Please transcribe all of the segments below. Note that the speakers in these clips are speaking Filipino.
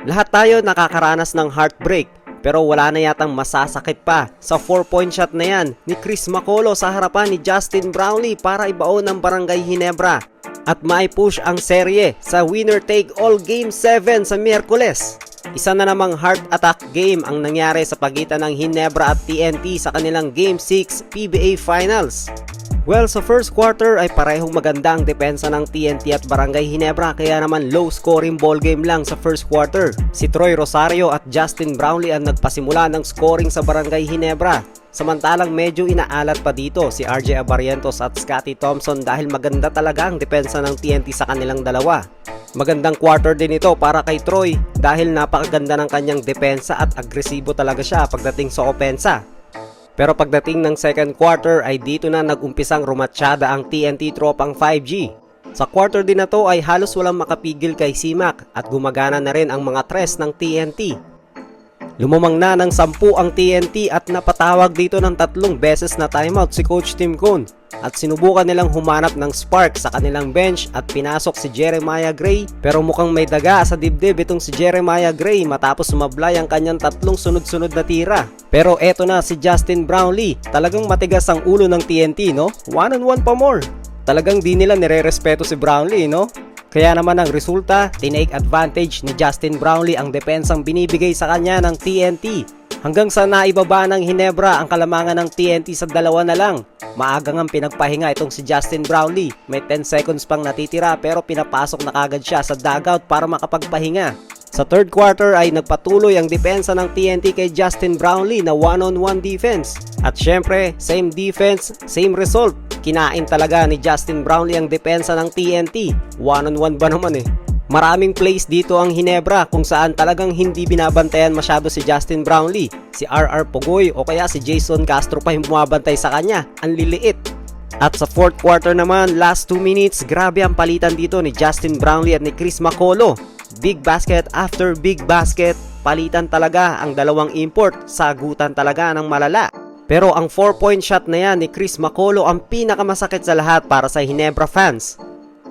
Lahat tayo nakakaranas ng heartbreak, pero wala na yatang masasakit pa sa 4-point shot na yan ni Chris Macaulay sa harapan ni Justin Brownlee para ibaon ng Barangay Ginebra at mai-push ang serye sa winner-take-all Game 7 sa Miyerkules. Isa na namang heart attack game ang nangyari sa pagitan ng Ginebra at TNT sa kanilang Game 6 PBA Finals. Well, sa first quarter ay parehong maganda ang depensa ng TNT at Barangay Ginebra, kaya naman low scoring ball game lang sa first quarter. Si Troy Rosario at Justin Brownlee ang nagpasimula ng scoring sa Barangay Ginebra. Samantalang medyo inaalat pa dito si RJ Abarientos at Scotty Thompson dahil maganda talaga ang depensa ng TNT sa kanilang dalawa. Magandang quarter din ito para kay Troy dahil napakaganda ng kanyang depensa at agresibo talaga siya pagdating sa opensa. Pero pagdating ng second quarter ay dito na nag-umpisang rumatsyada ang TNT tropang 5G. Sa quarter din na to ay halos walang makapigil kay C-Mac at gumagana na rin ang mga tres ng TNT. Lumamang na ng 10 ang TNT at napatawag dito ng 3 beses na timeout si Coach Tim Cone at sinubukan nilang humanap ng spark sa kanilang bench at pinasok si Jeremiah Gray, pero mukhang may daga sa dibdib itong si Jeremiah Gray matapos sumablay ang kanyang 3 sunod-sunod na tira. Pero eto na si Justin Brownlee, talagang matigas ang ulo ng TNT, no? 1-on-1 pa more. Talagang di nila nire-respeto si Brownlee, no? Kaya naman ang resulta, tinake advantage ni Justin Brownlee ang depensang binibigay sa kanya ng TNT. Hanggang sa naibaba ng Ginebra ang kalamangan ng TNT sa 2 na lang. Maaga ngang pinagpahinga itong si Justin Brownlee. May 10 seconds pang natitira pero pinapasok na kagad siya sa dugout para makapagpahinga. Sa third quarter ay nagpatuloy ang depensa ng TNT kay Justin Brownlee na 1-on-1 defense. At syempre, same defense, same result. Kinain talaga ni Justin Brownlee ang depensa ng TNT. 1-on-1 ba naman eh. Maraming plays dito ang Ginebra kung saan talagang hindi binabantayan masyado si Justin Brownlee. Si RR Pugoy o kaya si Jason Castro pa yung bumabantay sa kanya. Ang liliit. At sa fourth quarter naman, last 2 minutes, grabe ang palitan dito ni Justin Brownlee at ni Chris Macaulay. Big basket after big basket, palitan talaga ang dalawang import, sagutan talaga ng malala. Pero ang 4-point shot na yan ni Chris Macaulay ang pinakamasakit sa lahat para sa Ginebra fans.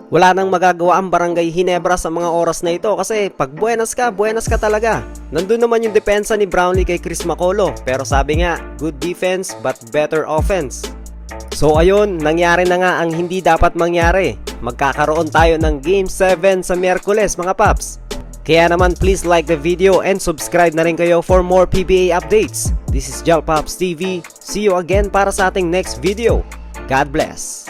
Wala nang magagawa ang Barangay Ginebra sa mga oras na ito kasi pag buenas ka talaga. Nandun naman yung depensa ni Brownlee kay Chris Macaulay, pero sabi nga, good defense but better offense. So ayun, nangyari na nga ang hindi dapat mangyari. Magkakaroon tayo ng Game 7 sa Miyerkules mga paps. Kaya naman please like the video and subscribe na rin kayo for more PBA updates. This is Jalpops TV. See you again para sa ating next video. God bless.